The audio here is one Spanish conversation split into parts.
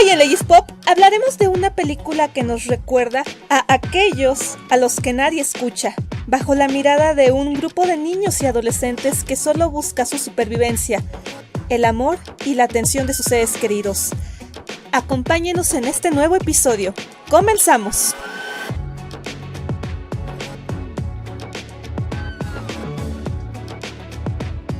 Hoy en Leyes Pop hablaremos de una película que nos recuerda a aquellos a los que nadie escucha, bajo la mirada de un grupo de niños y adolescentes que solo busca su supervivencia, el amor y la atención de sus seres queridos. Acompáñenos en este nuevo episodio. ¡Comenzamos!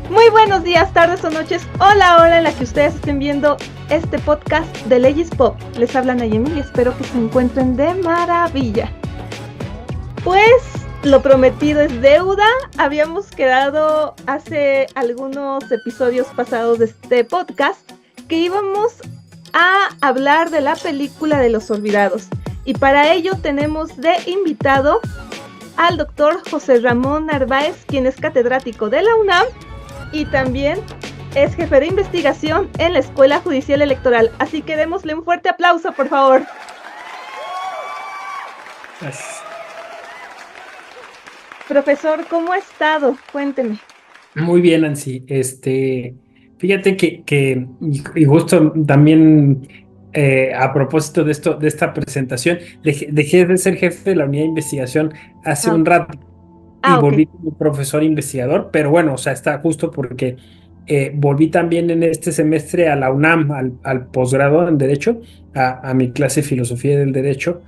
Muy buenos días, tardes o noches, o la hora en la que ustedes estén viendo este podcast de Leyes Pop. Les habla Nayemi y espero que se encuentren de maravilla. Pues lo prometido es deuda. Habíamos quedado hace algunos episodios pasados de este podcast que íbamos a hablar de la película de Los Olvidados. Y para ello tenemos de invitado al doctor José Ramón Narváez, quien es catedrático de la UNAM y también es jefe de investigación en la Escuela Judicial Electoral. Así que démosle un fuerte aplauso, por favor. Gracias. Profesor, ¿cómo ha estado? Cuénteme. Muy bien, Nancy. Fíjate y justo también a propósito de esto, de esta presentación, dejé de ser jefe de la unidad de investigación hace un rato y volví Ok. como profesor investigador, pero bueno, o sea, está justo porque volví también en este semestre a la UNAM, al posgrado en Derecho, a mi clase de Filosofía del Derecho.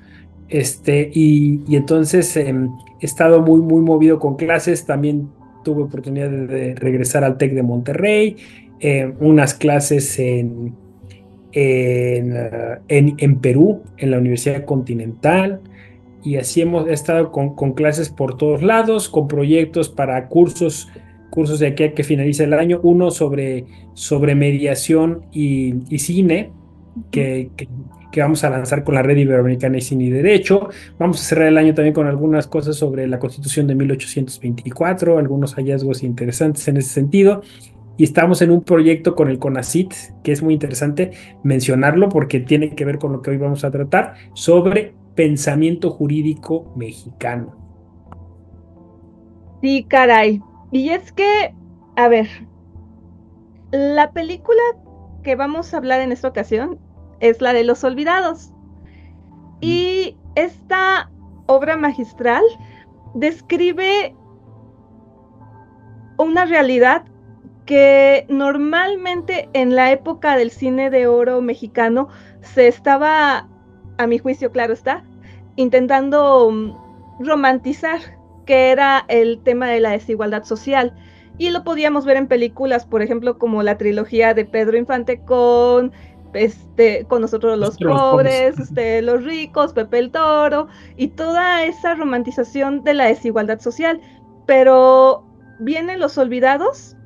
Y entonces he estado muy movido con clases. También tuve oportunidad de regresar al TEC de Monterrey, unas clases en Perú, en la Universidad Continental, y así hemos estado con clases por todos lados, con proyectos para cursos de aquí a que finalice el año, uno sobre mediación y cine, que vamos a lanzar con la Red Iberoamericana de Cine y Derecho. Vamos a cerrar el año también con algunas cosas sobre la Constitución de 1824, algunos hallazgos interesantes en ese sentido. Y estamos en un proyecto con el CONACYT, que es muy interesante mencionarlo porque tiene que ver con lo que hoy vamos a tratar, sobre pensamiento jurídico mexicano. Sí, caray. Y es que, a ver, la película que vamos a hablar en esta ocasión es la de Los Olvidados. Y esta obra magistral describe una realidad que normalmente en la época del cine de oro mexicano se estaba, a mi juicio, claro está, intentando romantizar, que era el tema de la desigualdad social. Y lo podíamos ver en películas, por ejemplo, como la trilogía de Pedro Infante con Nosotros los Pobres. pobres, los ricos, Pepe el Toro, y toda esa romantización de la desigualdad social. Pero vienen Los Olvidados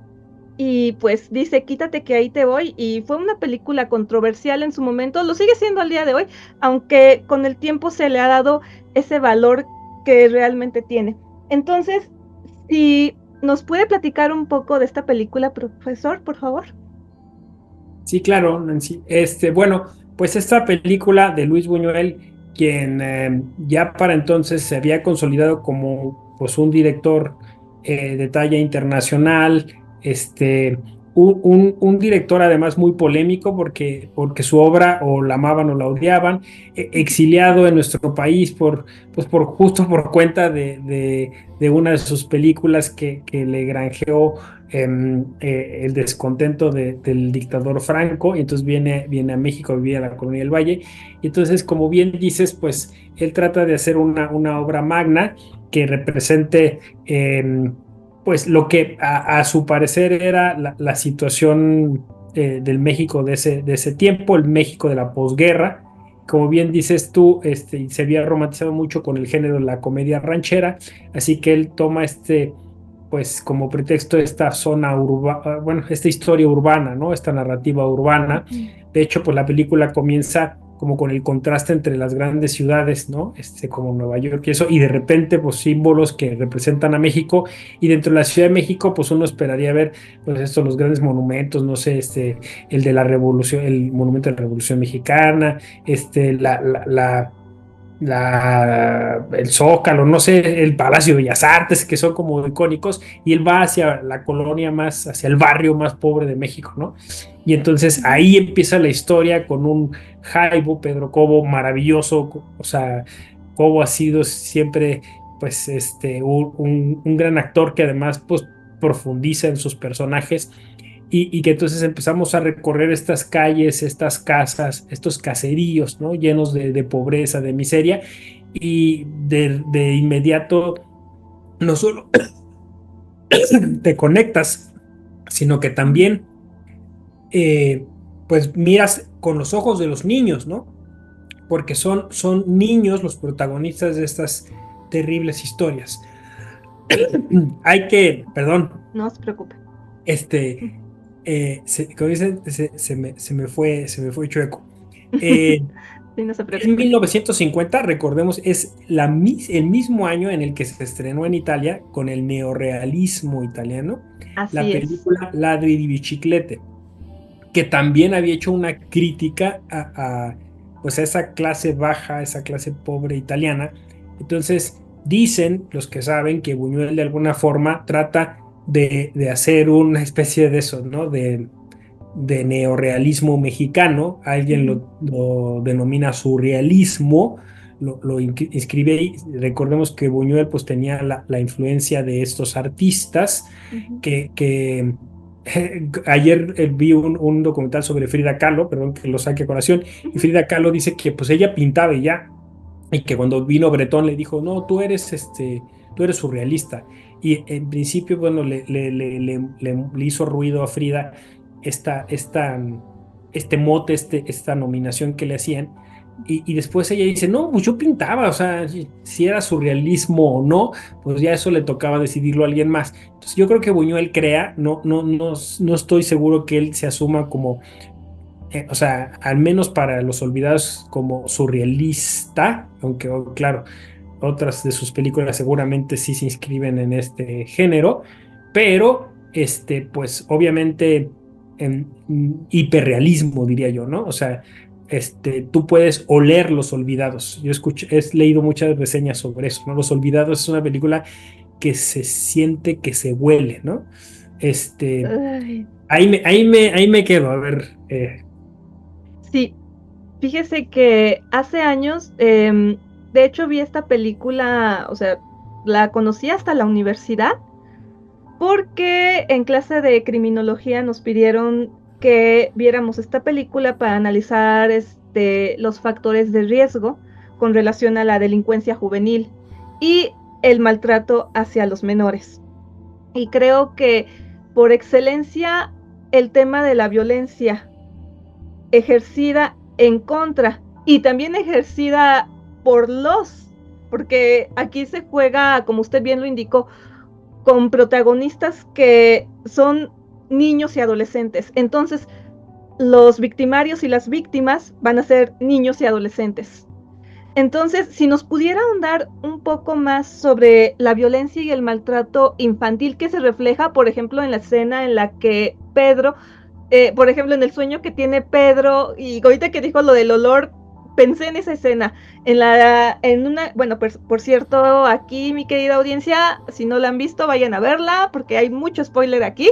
y pues dice, quítate que ahí te voy, y fue una película controversial en su momento, lo sigue siendo al día de hoy, aunque con el tiempo se le ha dado ese valor que realmente tiene. Entonces, si nos puede platicar un poco de esta película, profesor, por favor. Sí, claro, Nancy. Bueno, pues esta película de Luis Buñuel, quien ya para entonces se había consolidado como pues un director de talla internacional, un director además muy polémico porque su obra o la amaban o la odiaban, exiliado en nuestro país justo por cuenta de una de sus películas que le granjeó el descontento del dictador Franco, y entonces viene a México a vivir a la Colonia del Valle. Y entonces, como bien dices, pues él trata de hacer una obra magna que represente pues lo que a su parecer era la situación del México de ese tiempo, el México de la posguerra. Como bien dices tú, se había romantizado mucho con el género de la comedia ranchera, así que él toma pues como pretexto esta zona urbana, bueno, esta historia urbana, ¿no? Esta narrativa urbana. De hecho, pues la película comienza como con el contraste entre las grandes ciudades, ¿no? Como Nueva York y eso, y de repente, pues símbolos que representan a México, y dentro de la Ciudad de México, pues uno esperaría ver, pues los grandes monumentos, no sé, el de la Revolución, el monumento de la Revolución Mexicana, la el Zócalo, no sé, el Palacio de Bellas Artes, que son como icónicos, y él va hacia la colonia más, hacia el barrio más pobre de México, ¿no? Y entonces Ujú. ahí empieza la historia con un Jaibo, Pedro Cobo, maravilloso, o sea, Cobo ha sido siempre, pues, un gran actor que además, pues, profundiza en sus personajes y que entonces empezamos a recorrer estas calles, estas casas, estos caseríos, ¿no? Llenos de pobreza, de miseria, y de inmediato no solo te conectas, sino que también, eh, pues, miras con los ojos de los niños, ¿no? Porque son niños los protagonistas de estas terribles historias. Perdón, No se preocupe. este, como dicen, se me fue chueco. Eh, Sí, no se En preocupe. 1950, recordemos, es el mismo año en el que se estrenó en Italia con el neorrealismo italiano, la Así es. película Ladri di Biciclette, que también había hecho una crítica pues a esa clase baja, esa clase pobre italiana. Entonces, dicen los que saben que Buñuel de alguna forma trata de hacer una especie de eso, ¿no? De neorrealismo mexicano, alguien Ujú, lo denomina surrealismo, lo inscribe ahí. Recordemos que Buñuel pues tenía la influencia de estos artistas ujú. que ayer vi un documental sobre Frida Kahlo, perdón que lo saque a colación, y Ujú. Frida Kahlo dice que pues ella pintaba y ya, y que cuando vino Bretón le dijo, no, tú eres surrealista. Y en principio, bueno, le hizo ruido a Frida esta, esta, este mote, esta nominación que le hacían. Y después ella dice, no, pues yo pintaba, o sea, si era surrealismo o no, pues ya eso le tocaba decidirlo a alguien más. Entonces yo creo que Buñuel crea, no estoy seguro que él se asuma como o sea, al menos para los olvidados como surrealista, aunque claro, otras de sus películas seguramente sí se inscriben en este género, pero pues obviamente en hiperrealismo, diría yo, ¿no? O sea, tú puedes oler Los Olvidados. He leído muchas reseñas sobre eso, ¿no? Los Olvidados es una película que se siente que se huele, ¿no? Este, Ay, ahí me quedo, a ver, sí, fíjese que hace años, de hecho vi esta película, o sea, la conocí hasta la universidad porque en clase de criminología nos pidieron que viéramos esta película para analizar los factores de riesgo con relación a la delincuencia juvenil y el maltrato hacia los menores. Y creo que por excelencia el tema de la violencia ejercida en contra y también ejercida por porque aquí se juega, como usted bien lo indicó, con protagonistas que son niños y adolescentes. Entonces, los victimarios y las víctimas van a ser niños y adolescentes. Entonces, si nos pudiera ahondar un poco más sobre la violencia y el maltrato infantil que se refleja, por ejemplo, en la escena en la que Pedro, por ejemplo, en el sueño que tiene Pedro, y ahorita que dijo lo del olor, pensé en esa escena, bueno, por cierto, aquí mi querida audiencia, si no la han visto, vayan a verla, porque hay mucho spoiler aquí,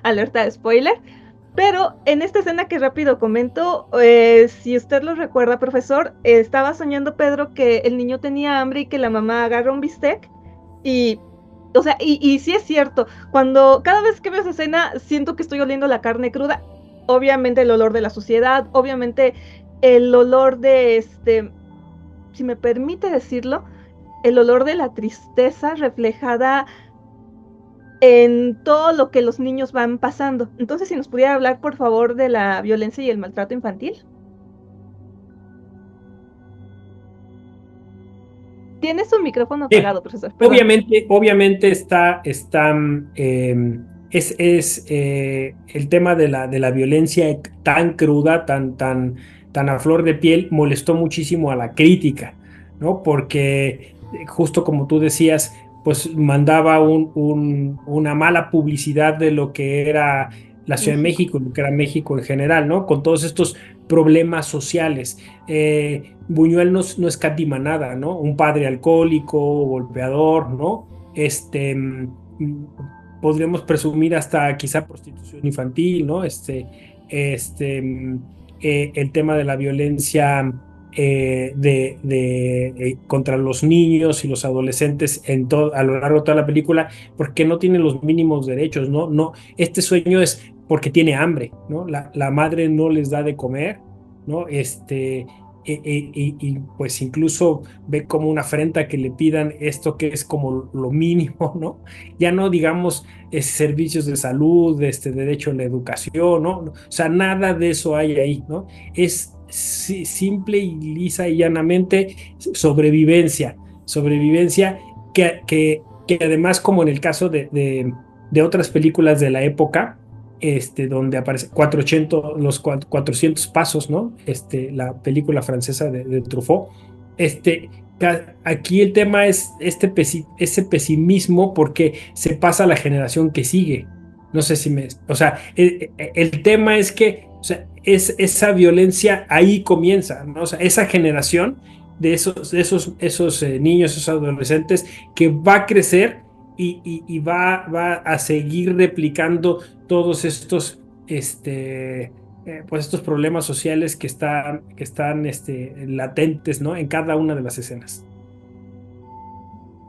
alerta de spoiler. Pero en esta escena que rápido comento, si usted lo recuerda, profesor, estaba soñando Pedro que el niño tenía hambre y que la mamá agarra un bistec y, o sea, y sí es cierto, cada vez que veo esa escena siento que estoy oliendo la carne cruda, obviamente el olor de la suciedad, obviamente el olor si me permite decirlo, el olor de la tristeza reflejada en todo lo que los niños van pasando. Entonces, si nos pudiera hablar, por favor, de la violencia y el maltrato infantil. Tiene su micrófono sí, apagado, profesor, perdón. obviamente es el tema de la violencia tan cruda, tan a flor de piel, molestó muchísimo a la crítica, ¿no? Porque justo como tú decías, pues mandaba una mala publicidad de lo que era la Ciudad de México. México, lo que era México en general, ¿no? Con todos estos problemas sociales. Buñuel no escatima nada, ¿no? Un padre alcohólico, golpeador, ¿no? Podríamos presumir hasta quizá prostitución infantil, ¿no? El tema de la violencia contra los niños y los adolescentes a lo largo de toda la película, porque no tienen los mínimos derechos, ¿no? No, este sueño es porque tiene hambre, ¿no? La madre no les da de comer, ¿no? Y pues incluso ve como una afrenta que le pidan esto que es como lo mínimo, ¿no? Ya no digamos servicios de salud, derecho a la educación, ¿no? O sea, nada de eso hay ahí, ¿no? Es simple y lisa y llanamente sobrevivencia que además, como en el caso de otras películas de la época, donde aparece 400 pasos, ¿no? La película francesa de Truffaut. Aquí el tema es ese pesimismo porque se pasa a la generación que sigue. No sé si o sea, el tema es que, o sea, esa violencia ahí comienza, ¿no? O sea, esa generación de esos niños, esos adolescentes que va a crecer y va a seguir replicando todos pues estos problemas sociales que están latentes, ¿no? En cada una de las escenas.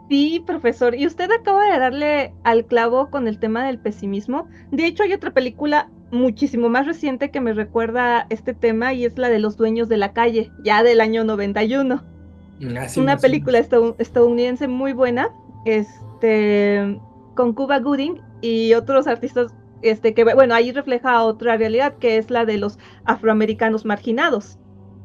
Sí, profesor, y usted acaba de darle al clavo con el tema del pesimismo. De hecho, hay otra película muchísimo más reciente que me recuerda este tema y es la de Los dueños de la calle, ya del año 91. Así Una más o película menos. estadounidense muy buena, con Cuba Gooding y otros artistas, bueno, ahí refleja otra realidad que es la de los afroamericanos marginados.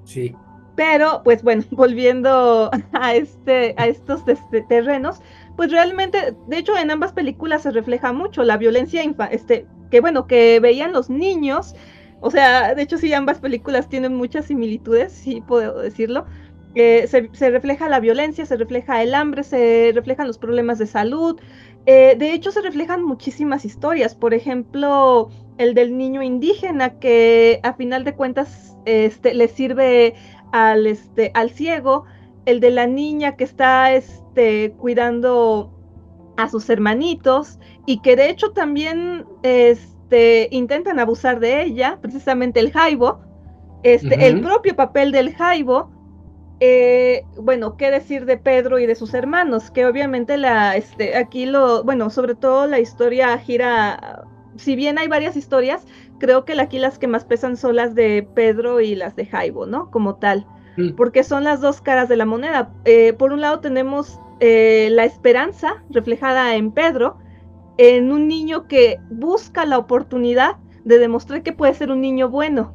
Sí. Pero, pues bueno, volviendo a estos terrenos, pues realmente, de hecho, en ambas películas se refleja mucho la violencia, que bueno, que veían los niños. O sea, de hecho, sí, ambas películas tienen muchas similitudes, sí puedo decirlo. Se refleja la violencia, se refleja el hambre, se reflejan los problemas de salud. De hecho, se reflejan muchísimas historias. Por ejemplo, el del niño indígena que a final de cuentas le sirve al ciego, el de la niña que está cuidando a sus hermanitos y que de hecho también intentan abusar de ella, precisamente el Jaibo, el Ujú. propio papel del Jaibo. Bueno, qué decir de Pedro y de sus hermanos, que obviamente bueno, sobre todo la historia gira, si bien hay varias historias, creo que aquí las que más pesan son las de Pedro y las de Jaibo, ¿no? Como tal, Mm. porque son las dos caras de la moneda. Por un lado tenemos la esperanza reflejada en Pedro, en un niño que busca la oportunidad de demostrar que puede ser un niño bueno,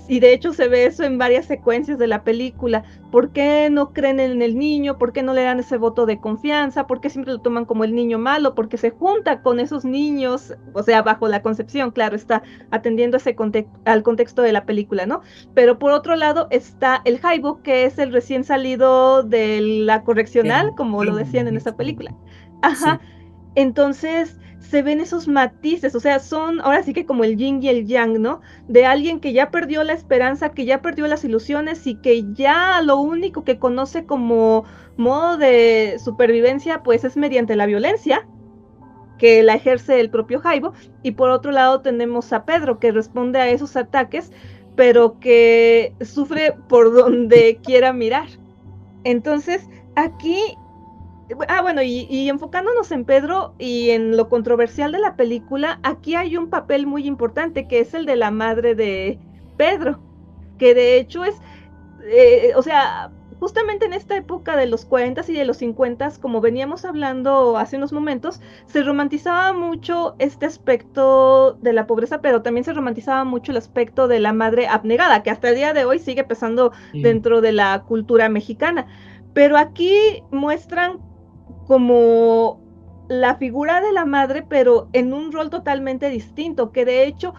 y de hecho se ve eso en varias secuencias de la película. ¿Por qué no creen en el niño? ¿Por qué no le dan ese voto de confianza? ¿Por qué siempre lo toman como el niño malo? Porque se junta con esos niños, o sea, bajo la concepción, claro, está atendiendo al contexto de la película, ¿no? Pero por otro lado está el Jaibo, que es el recién salido de la correccional, como lo decían en esa película. Ajá. Sí. Entonces se ven esos matices, o sea, son ahora sí que como el yin y el yang, ¿no? De alguien que ya perdió la esperanza, que ya perdió las ilusiones y que ya lo único que conoce como modo de supervivencia, pues es mediante la violencia que la ejerce el propio Jaibo. Y por otro lado tenemos a Pedro, que responde a esos ataques, pero que sufre por donde quiera mirar. Entonces, aquí bueno, y enfocándonos en Pedro y en lo controversial de la película, aquí hay un papel muy importante que es el de la madre de Pedro, que de hecho es, o sea, justamente en esta época de los 40 y de los 50, como veníamos hablando hace unos momentos, se romantizaba mucho este aspecto de la pobreza, pero también se romantizaba mucho el aspecto de la madre abnegada, que hasta el día de hoy sigue pesando Sí. dentro de la cultura mexicana. Pero aquí muestran como la figura de la madre, pero en un rol totalmente distinto, que de hecho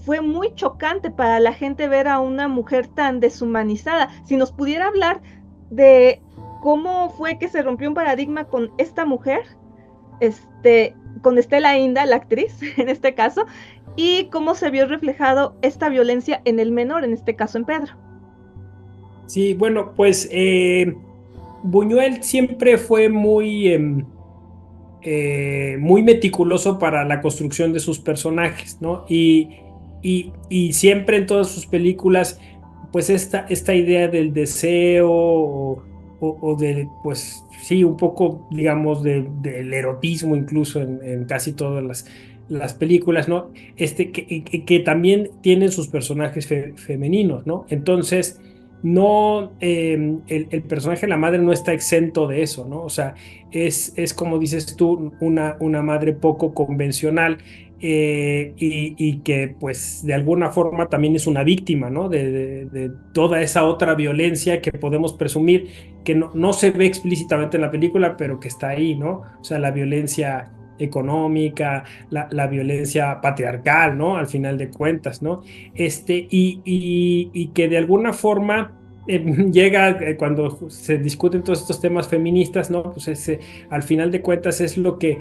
fue muy chocante para la gente ver a una mujer tan deshumanizada. Si nos pudiera hablar de cómo fue que se rompió un paradigma con esta mujer, con Stella Inda, la actriz, en este caso, y cómo se vio reflejado esta violencia en el menor, en este caso en Pedro. Sí, bueno, pues Buñuel siempre fue muy meticuloso para la construcción de sus personajes, ¿no? Y siempre en todas sus películas, pues esta idea del deseo o de, pues sí, un poco, digamos, del erotismo incluso en casi todas las películas, ¿no? Que también tienen sus personajes femeninos, ¿no? Entonces, no, el personaje de la madre no está exento de eso, ¿no? O sea, es como dices tú, una madre poco convencional, y que pues de alguna forma también es una víctima, ¿no? De toda esa otra violencia que podemos presumir que no se ve explícitamente en la película, pero que está ahí, ¿no? O sea, la violencia económica, la violencia patriarcal, ¿no? Al final de cuentas, ¿no? Y que de alguna forma llega, cuando se discuten todos estos temas feministas, ¿no? Pues al final de cuentas es lo que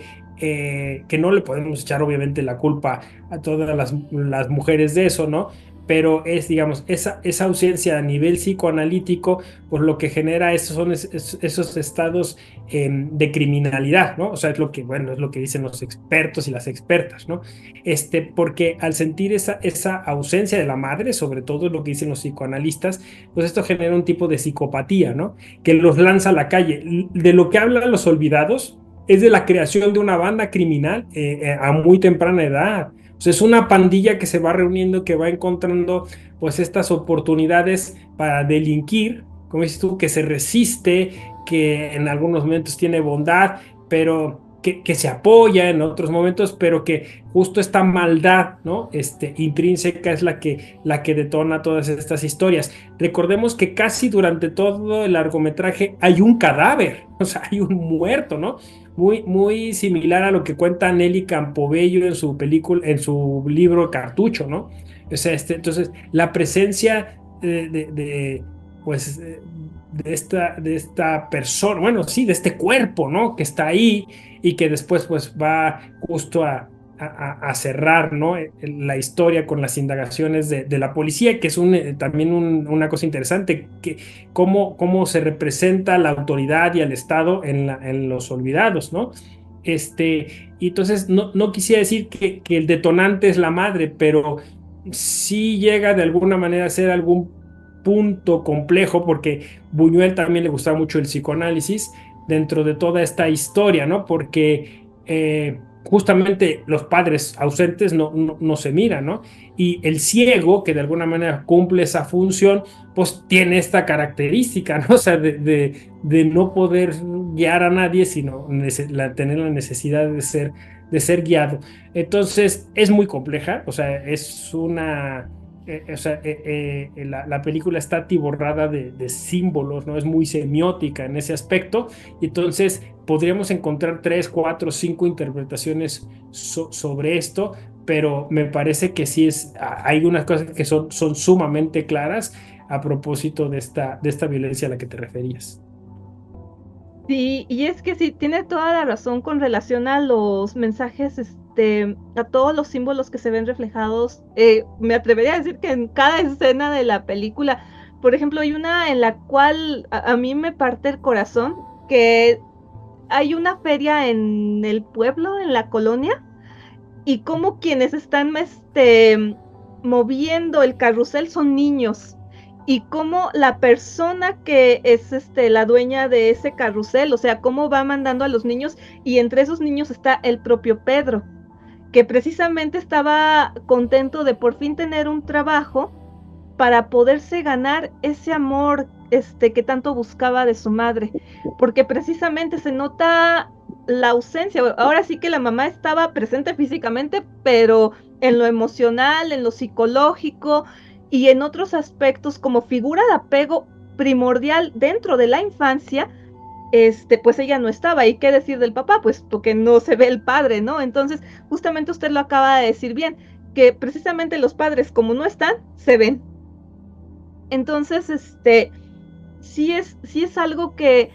no le podemos echar obviamente la culpa a todas las mujeres de eso, ¿no? Pero es, digamos, esa ausencia a nivel psicoanalítico, pues lo que genera esos estados de criminalidad, ¿no? O sea, es lo que, bueno, es lo que dicen los expertos y las expertas, ¿no? Porque al sentir esa ausencia de la madre, sobre todo es lo que dicen los psicoanalistas, pues esto genera un tipo de psicopatía, ¿no? Que los lanza a la calle. De lo que hablan Los Olvidados es de la creación de una banda criminal a muy temprana edad. O sea, es una pandilla que se va reuniendo, que va encontrando pues estas oportunidades para delinquir, como dices tú, que se resiste, que en algunos momentos tiene bondad, pero que se apoya en otros momentos, pero que justo esta maldad, ¿no? Intrínseca es la que detona todas estas historias. Recordemos que casi durante todo el largometraje hay un cadáver, o sea, hay un muerto, ¿no? Muy similar a lo que cuenta Nelly Campobello en su película, en su libro Cartucho, ¿no? O sea, entonces, la presencia pues, de esta persona, bueno, sí, de este cuerpo, ¿no? Que está ahí y que después, pues, va justo a cerrar, ¿no? La historia con las indagaciones de la policía, que es también una cosa interesante, que cómo se representa la autoridad y al Estado en Los Olvidados, ¿no? Y entonces no quisiera decir que el detonante es la madre, pero sí llega de alguna manera a ser algún punto complejo, porque Buñuel también le gustaba mucho el psicoanálisis dentro de toda esta historia, ¿no? Porque justamente los padres ausentes no se miran, ¿no? Y el ciego, que de alguna manera cumple esa función, pues tiene esta característica, ¿no? O sea, de no poder guiar a nadie, sino tener la necesidad de ser guiado. Entonces, es muy compleja, o sea, la película está atiborrada de símbolos, ¿no? Es muy semiótica en ese aspecto. Y entonces podríamos encontrar 3, 4, 5 interpretaciones sobre esto, pero me parece que sí hay unas cosas que son sumamente claras a propósito de esta violencia a la que te referías. Sí, y es que sí, tiene toda la razón con relación a los mensajes, a todos los símbolos que se ven reflejados. Me atrevería a decir que en cada escena de la película, por ejemplo, hay una en la cual a mí me parte el corazón, que hay una feria en el pueblo, en la colonia, y como quienes están moviendo el carrusel son niños, y como la persona que es la dueña de ese carrusel, o sea, cómo va mandando a los niños, y entre esos niños está el propio Pedro, que precisamente estaba contento de por fin tener un trabajo para poderse ganar ese amor que tanto buscaba de su madre, porque precisamente se nota la ausencia. Ahora sí que la mamá estaba presente físicamente, pero en lo emocional, en lo psicológico y en otros aspectos como figura de apego primordial dentro de la infancia, pues ella no estaba. ¿Y qué decir del papá? Pues porque no se ve el padre, ¿no? Entonces, justamente usted lo acaba de decir bien, que precisamente los padres, como no están, se ven. Entonces, sí es algo que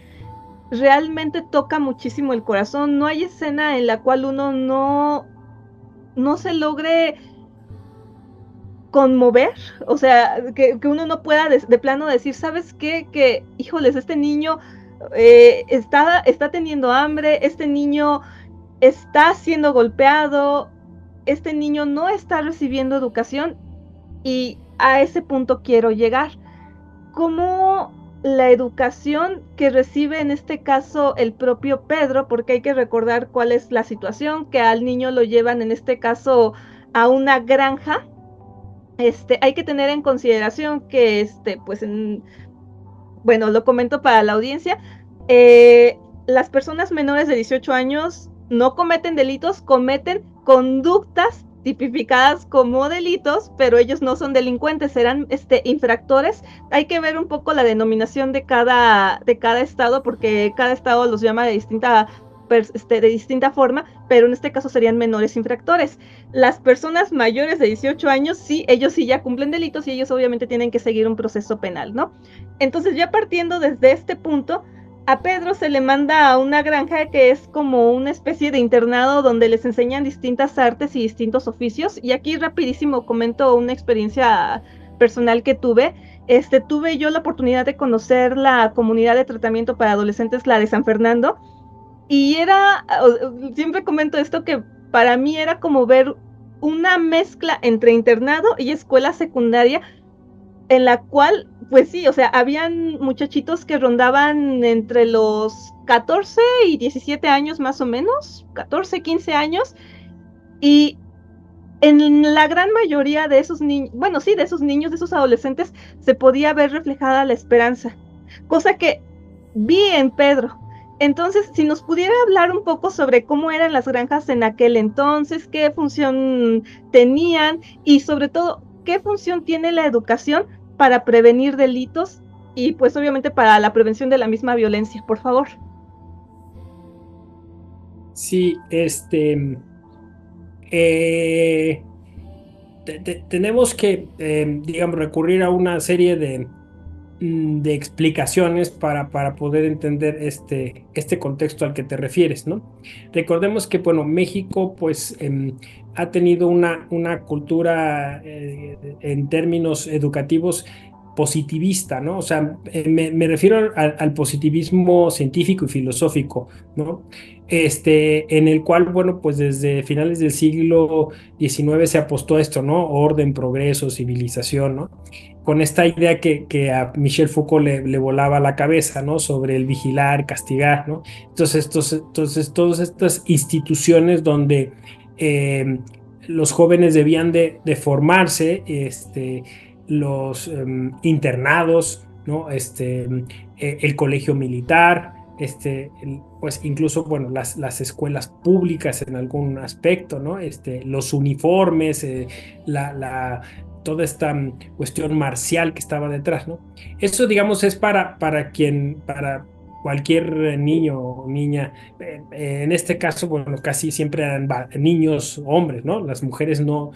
realmente toca muchísimo el corazón. No hay escena en la cual uno no se logre conmover, o sea, que uno no pueda de plano decir, ¿sabes qué? Que, híjoles, este niño está teniendo hambre, este niño está siendo golpeado, este niño no está recibiendo educación y a ese punto quiero llegar. ¿Cómo la educación que recibe en este caso el propio Pedro, porque hay que recordar cuál es la situación, que al niño lo llevan en este caso a una granja? Hay que tener en consideración que, pues, bueno, lo comento para la audiencia, las personas menores de 18 años no cometen delitos, cometen conductas tipificadas como delitos, pero ellos no son delincuentes, serán infractores. Hay que ver un poco la denominación de cada estado, porque cada estado los llama de distinta forma, pero en este caso serían menores infractores. Las personas mayores de 18 años, sí, ellos sí ya cumplen delitos y ellos obviamente tienen que seguir un proceso penal, ¿no? Entonces, ya partiendo desde este punto, a Pedro se le manda a una granja que es como una especie de internado donde les enseñan distintas artes y distintos oficios. Y aquí rapidísimo comento una experiencia personal que tuve. Tuve yo la oportunidad de conocer la comunidad de tratamiento para adolescentes, la de San Fernando, y siempre comento esto, que para mí era como ver una mezcla entre internado y escuela secundaria, en la cual, pues sí, o sea, habían muchachitos que rondaban entre los 14 y 17 años más o menos, 14, 15 años, y en la gran mayoría de esos niños, bueno, sí, de esos niños, de esos adolescentes, se podía ver reflejada la esperanza, cosa que vi en Pedro. Entonces, si nos pudiera hablar un poco sobre cómo eran las granjas en aquel entonces, qué función tenían y sobre todo, qué función tiene la educación para prevenir delitos y pues obviamente para la prevención de la misma violencia, por favor. Sí, tenemos que, digamos, recurrir a una serie de explicaciones para poder entender este contexto al que te refieres, ¿no? Recordemos que, bueno, México, pues, ha tenido una cultura en términos educativos positivista, ¿no? O sea, me refiero al positivismo científico y filosófico, ¿no? En el cual, bueno, pues desde finales del siglo XIX se apostó a esto, ¿no? Orden, progreso, civilización, ¿no? Con esta idea que a Michel Foucault le volaba la cabeza, ¿no? Sobre el vigilar, castigar, ¿no? Entonces todas estas instituciones donde los jóvenes debían de formarse, los internados, ¿no? El colegio militar, pues incluso, bueno, las escuelas públicas en algún aspecto, ¿no? Los uniformes, toda esta cuestión marcial que estaba detrás, ¿no? Eso, digamos, es para cualquier niño o niña. En este caso, bueno, casi siempre eran niños, hombres, ¿no? Las mujeres no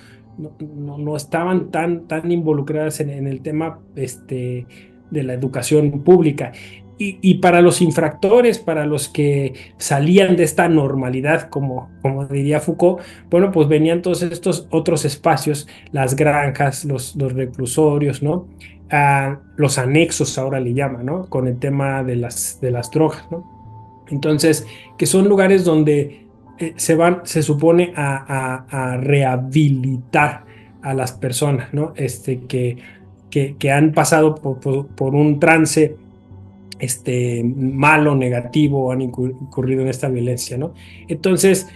estaban tan involucradas en el tema de la educación pública. Y para los infractores, para los que salían de esta normalidad, como diría Foucault, bueno, pues venían todos estos otros espacios, las granjas, los reclusorios, ¿no? Los anexos ahora le llaman, ¿no? Con el tema de las drogas, ¿no? Entonces, que son lugares donde se supone a rehabilitar a las personas, ¿no? Que han pasado por un trance malo, negativo, han incurrido en esta violencia, ¿no? Entonces,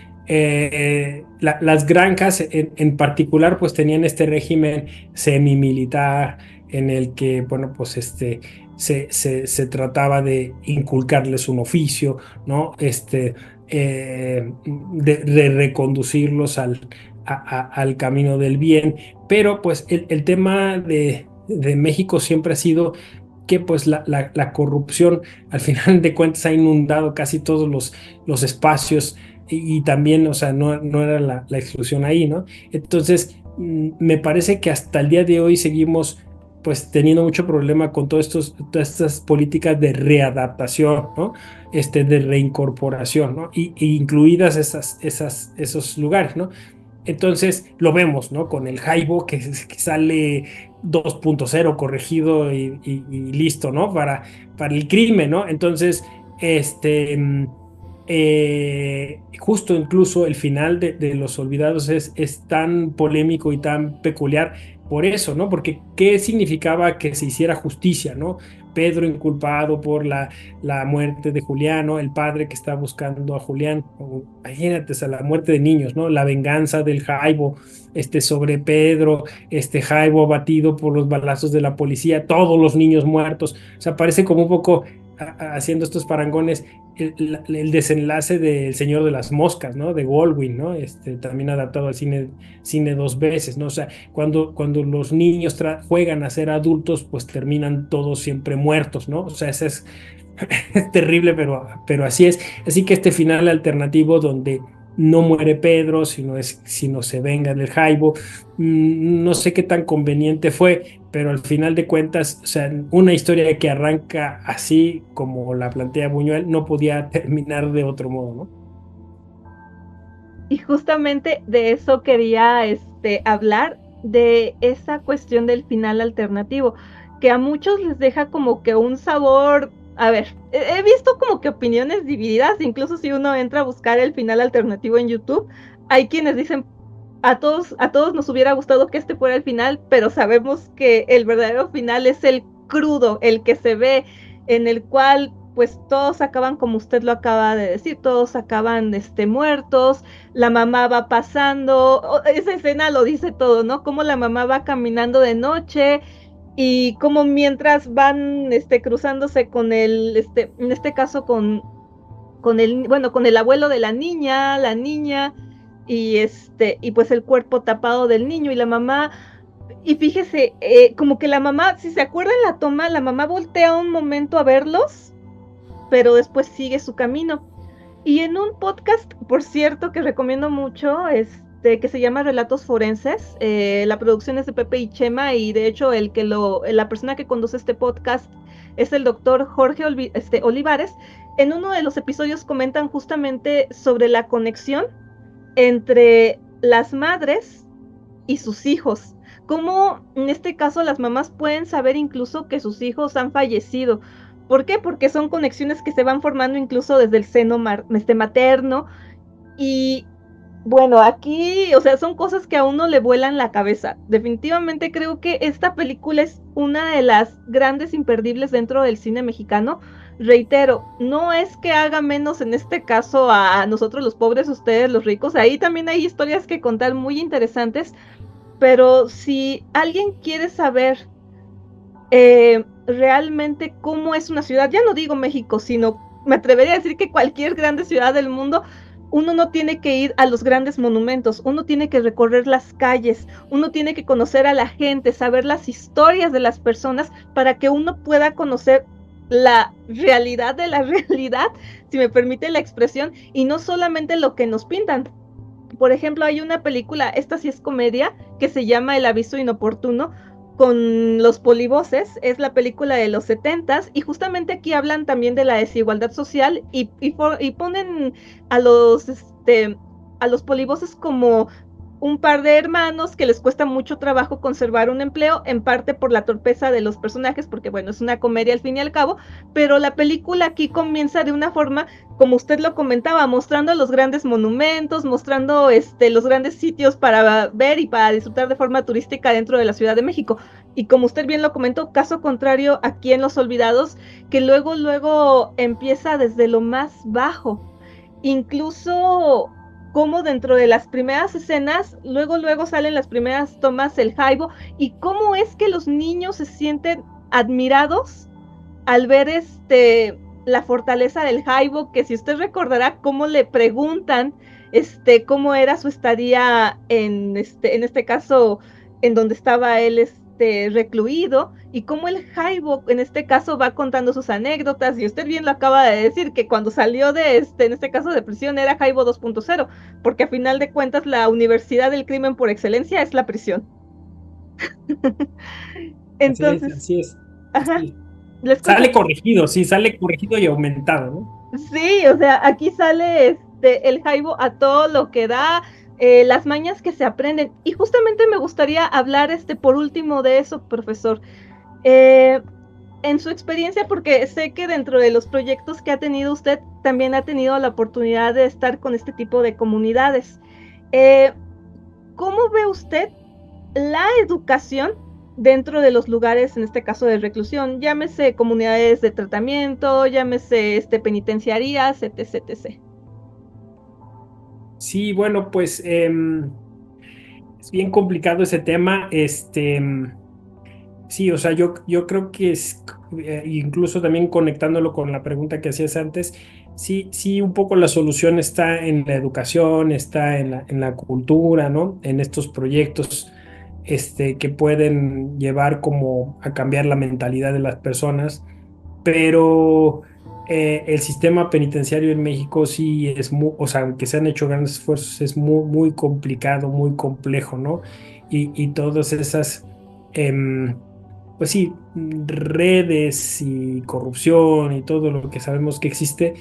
las granjas en particular, pues tenían este régimen semimilitar en el que, bueno, pues se trataba de inculcarles un oficio, ¿no? De reconducirlos al camino del bien, pero pues el tema de México siempre ha sido que pues la corrupción al final de cuentas ha inundado casi todos los espacios y también, o sea, no era la exclusión ahí, ¿no? Entonces, me parece que hasta el día de hoy seguimos pues teniendo mucho problema con todas estas políticas de readaptación, ¿no? De reincorporación, ¿no? Y incluidas esos lugares, ¿no? Entonces lo vemos, ¿no? Con el Jaibo que sale 2.0 corregido y listo, ¿no? Para el crimen, ¿no? Entonces, justo incluso el final de Los Olvidados es tan polémico y tan peculiar por eso, ¿no? Porque ¿qué significaba que se hiciera justicia, ¿no? Pedro inculpado por la muerte de Julián, ¿no? El padre que está buscando a Julián, imagínate, o sea, la muerte de niños, ¿no? La venganza del Jaibo, sobre Pedro, Jaibo abatido por los balazos de la policía, todos los niños muertos, o sea, parece como un poco haciendo estos parangones el desenlace del Señor de las Moscas, ¿no? De Goldwyn, ¿no? También adaptado al cine dos veces, ¿no? O sea, cuando los niños juegan a ser adultos, pues terminan todos siempre muertos, ¿no? O sea, ese es terrible, pero así es. Así que este final alternativo donde no muere Pedro, sino se venga del Jaibo, no sé qué tan conveniente fue, pero al final de cuentas, o sea, una historia que arranca así como la plantea Buñuel no podía terminar de otro modo, ¿no? Y justamente de eso quería hablar, de esa cuestión del final alternativo, que a muchos les deja como que un sabor. A ver, he visto como que opiniones divididas, incluso si uno entra a buscar el final alternativo en YouTube, hay quienes dicen, a todos nos hubiera gustado que este fuera el final, pero sabemos que el verdadero final es el crudo, el que se ve, en el cual pues todos acaban como usted lo acaba de decir, todos acaban muertos, la mamá va pasando, esa escena lo dice todo, ¿no? Como la mamá va caminando de noche y como mientras van cruzándose con en este caso con el abuelo de la niña y pues el cuerpo tapado del niño y la mamá. Y fíjese, como que la mamá, si se acuerdan la toma, la mamá voltea un momento a verlos, pero después sigue su camino. Y en un podcast, por cierto, que recomiendo mucho, que se llama Relatos Forenses, la producción es de Pepe y Chema, y de hecho la persona que conduce este podcast es el doctor Jorge Olivares. En uno de los episodios comentan justamente sobre la conexión entre las madres y sus hijos. Cómo en este caso las mamás pueden saber incluso que sus hijos han fallecido. ¿Por qué? Porque son conexiones que se van formando incluso desde el seno materno. Y bueno, aquí, o sea, son cosas que a uno le vuelan la cabeza. Definitivamente creo que esta película es una de las grandes imperdibles dentro del cine mexicano. Reitero, no es que haga menos en este caso a nosotros los pobres, ustedes los ricos. Ahí también hay historias que contar muy interesantes, pero si alguien quiere saber realmente cómo es una ciudad, ya no digo México, sino me atrevería a decir que cualquier grande ciudad del mundo, uno no tiene que ir a los grandes monumentos, uno tiene que recorrer las calles, uno tiene que conocer a la gente, saber las historias de las personas para que uno pueda conocer la realidad de la realidad, si me permite la expresión, y no solamente lo que nos pintan. Por ejemplo, hay una película, esta sí es comedia, que se llama El aviso inoportuno, con los polivoces, es la película de los 70s, y justamente aquí hablan también de la desigualdad social y ponen a a los polivoces como un par de hermanos que les cuesta mucho trabajo conservar un empleo, en parte por la torpeza de los personajes, porque bueno, es una comedia al fin y al cabo, pero la película aquí comienza de una forma, como usted lo comentaba, mostrando los grandes monumentos, mostrando los grandes sitios para ver y para disfrutar de forma turística dentro de la Ciudad de México. Y como usted bien lo comentó, caso contrario aquí en Los Olvidados, que luego empieza desde lo más bajo. Incluso como dentro de las primeras escenas, luego salen las primeras tomas el jaibo, y cómo es que los niños se sienten admirados al ver la fortaleza del jaibo, que si usted recordará cómo le preguntan cómo era su estadía en este caso en donde estaba él recluido, y cómo el jaibo en este caso va contando sus anécdotas, y usted bien lo acaba de decir, que cuando salió en este caso de prisión era Jaibo 2.0, porque a final de cuentas la universidad del crimen por excelencia es la prisión. Así es, Entonces, así es. ajá, Sí. les cuento. Sale corregido, sí, sale corregido y aumentado, ¿no? Sí, o sea, aquí sale el Jaibo a todo lo que da, las mañas que se aprenden. Y justamente me gustaría hablar por último de eso, profesor. Eh, en su experiencia, porque sé que dentro de los proyectos que ha tenido usted, también ha tenido la oportunidad de estar con este tipo de comunidades. Eh, ¿Cómo ve usted la educación dentro de los lugares, en este caso de reclusión? Llámese comunidades de tratamiento, llámese penitenciarías, etc, etc. Sí, bueno, pues es bien complicado ese tema. Sí, o sea, yo creo que es, incluso también conectándolo con la pregunta que hacías antes, sí, sí, un poco la solución está en la educación, está en la cultura, ¿no? En estos proyectos, que pueden llevar como a cambiar la mentalidad de las personas, pero el sistema penitenciario en México sí es muy, o sea, aunque se han hecho grandes esfuerzos, es muy, muy complicado, muy complejo, ¿no? Y todas esas... em, pues sí, redes y corrupción y todo lo que sabemos que existe,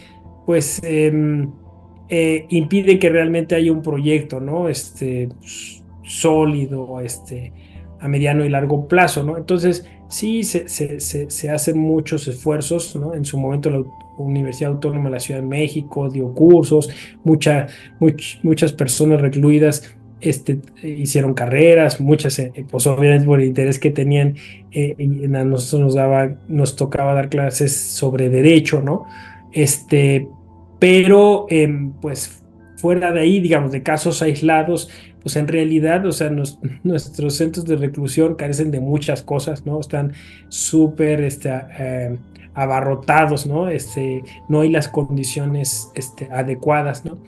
pues impide que realmente haya un proyecto, ¿no? Sólido, a mediano y largo plazo, ¿no? Entonces, sí, se hacen muchos esfuerzos, ¿no? En su momento la Universidad Autónoma de la Ciudad de México dio cursos, muchas personas recluidas. Hicieron carreras, muchas, pues obviamente por el interés que tenían, y a nosotros nos tocaba dar clases sobre derecho, ¿no? Este, pero pues fuera de ahí, digamos, de casos aislados, pues en realidad, o sea, nuestros centros de reclusión carecen de muchas cosas, ¿no? Están súper, abarrotados, ¿no? No hay las condiciones, adecuadas, ¿no?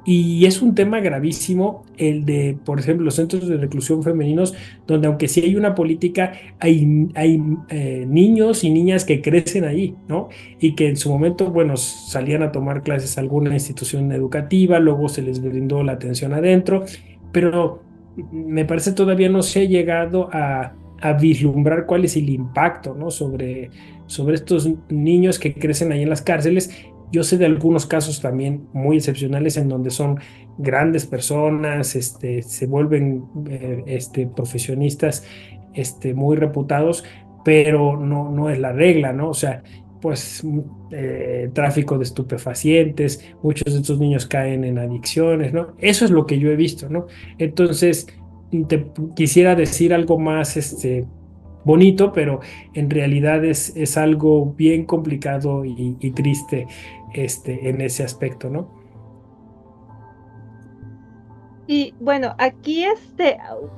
Y es un tema gravísimo el de, por ejemplo, los centros de reclusión femeninos, donde aunque sí hay una política, hay niños y niñas que crecen ahí, ¿no? Y que en su momento, bueno, salían a tomar clases a alguna institución educativa, luego se les brindó la atención adentro, pero me parece todavía no se ha llegado a vislumbrar cuál es el impacto, ¿no? Sobre estos niños que crecen ahí en las cárceles. Yo sé de algunos casos también muy excepcionales en donde son grandes personas, se vuelven profesionistas, muy reputados, pero no es la regla, ¿no? O sea, pues tráfico de estupefacientes, muchos de estos niños caen en adicciones, ¿no? Eso es lo que yo he visto, ¿no? Entonces, te quisiera decir algo más, bonito, pero en realidad es algo bien complicado y triste, en ese aspecto, ¿no? Y bueno, aquí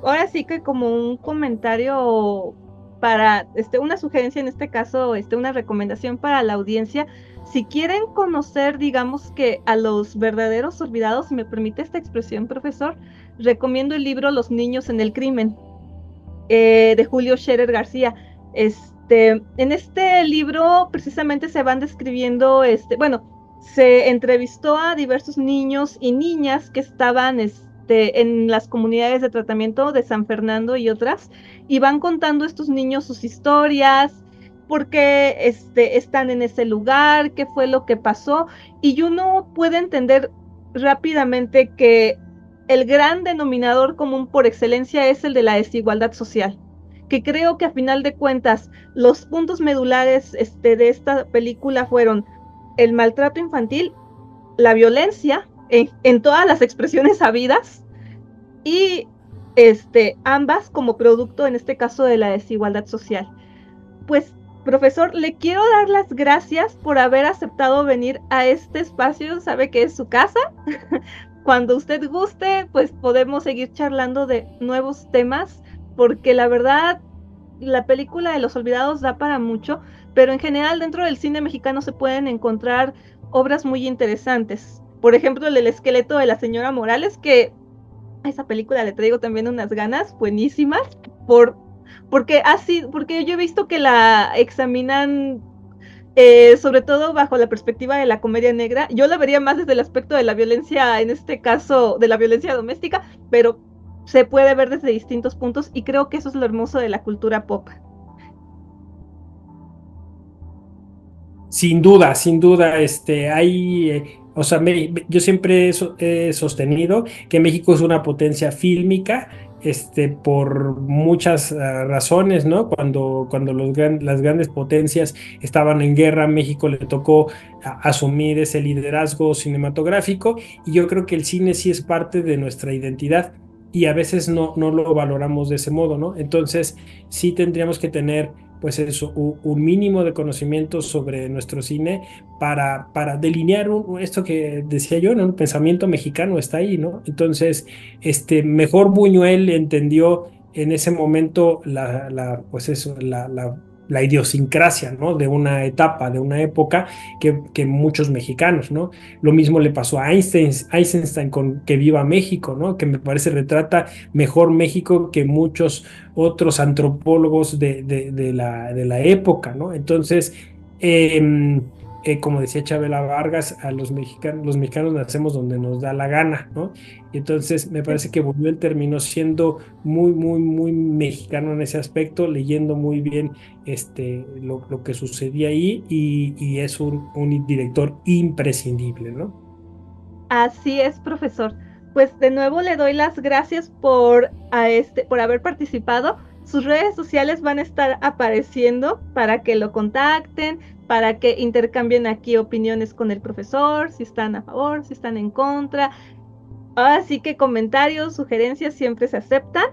ahora sí que como un comentario para, una sugerencia en este caso, una recomendación para la audiencia. Si quieren conocer, digamos que a los verdaderos olvidados, si me permite esta expresión, profesor, recomiendo el libro Los niños en el crimen, de Julio Scherer García. En este libro precisamente se van describiendo, bueno, se entrevistó a diversos niños y niñas que estaban, en las comunidades de tratamiento de San Fernando y otras, y van contando estos niños sus historias, por qué están en ese lugar, qué fue lo que pasó, y uno puede entender rápidamente que el gran denominador común por excelencia es el de la desigualdad social, que creo que a final de cuentas los puntos medulares, de esta película fueron el maltrato infantil, la violencia en todas las expresiones habidas, y ambas como producto, en este caso, de la desigualdad social. Pues, profesor, le quiero dar las gracias por haber aceptado venir a este espacio. Sabe que es su casa. Cuando usted guste, pues podemos seguir charlando de nuevos temas, porque la verdad, la película de Los Olvidados da para mucho, pero en general dentro del cine mexicano se pueden encontrar obras muy interesantes. Por ejemplo, El esqueleto de la señora Morales, que a esa película le traigo también unas ganas buenísimas, porque yo he visto que la examinan, sobre todo bajo la perspectiva de la comedia negra. Yo la vería más desde el aspecto de la violencia, en este caso de la violencia doméstica, pero se puede ver desde distintos puntos, y creo que eso es lo hermoso de la cultura pop. Sin duda, hay, o sea, yo siempre he sostenido que México es una potencia fílmica, por muchas razones, ¿no? Cuando las grandes potencias estaban en guerra, México le tocó asumir ese liderazgo cinematográfico, y yo creo que el cine sí es parte de nuestra identidad. Y a veces no lo valoramos de ese modo, ¿no? Entonces, sí tendríamos que tener pues eso, un mínimo de conocimiento sobre nuestro cine para delinear esto que decía yo, ¿no? El pensamiento mexicano está ahí, ¿no? Entonces, mejor Buñuel entendió en ese momento pues eso, la idiosincrasia, ¿no? De una etapa, de una época que muchos mexicanos, ¿no? Lo mismo le pasó a Eisenstein con Que Viva México, ¿no? Que me parece retrata mejor México que muchos otros antropólogos de la época, ¿no? Entonces, como decía Chabela Vargas, los mexicanos nacemos donde nos da la gana, ¿no? Y entonces me parece que Buñuel terminó siendo muy mexicano en ese aspecto, leyendo muy bien lo que sucedía ahí, y es un director imprescindible, ¿no? Así es, profesor. Pues de nuevo le doy las gracias por haber participado. Sus redes sociales van a estar apareciendo para que lo contacten, para que intercambien aquí opiniones con el profesor, si están a favor, si están en contra. Así que comentarios, sugerencias siempre se aceptan.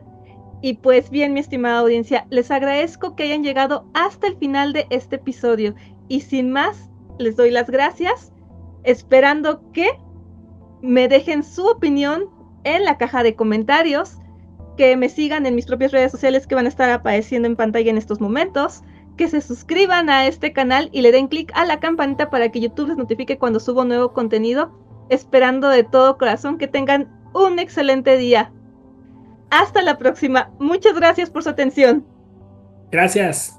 Y pues bien, mi estimada audiencia, les agradezco que hayan llegado hasta el final de este episodio. Y sin más, les doy las gracias, esperando que me dejen su opinión en la caja de comentarios, que me sigan en mis propias redes sociales que van a estar apareciendo en pantalla en estos momentos, que se suscriban a este canal y le den clic a la campanita para que YouTube les notifique cuando subo nuevo contenido, esperando de todo corazón que tengan un excelente día. Hasta la próxima. Muchas gracias por su atención. Gracias.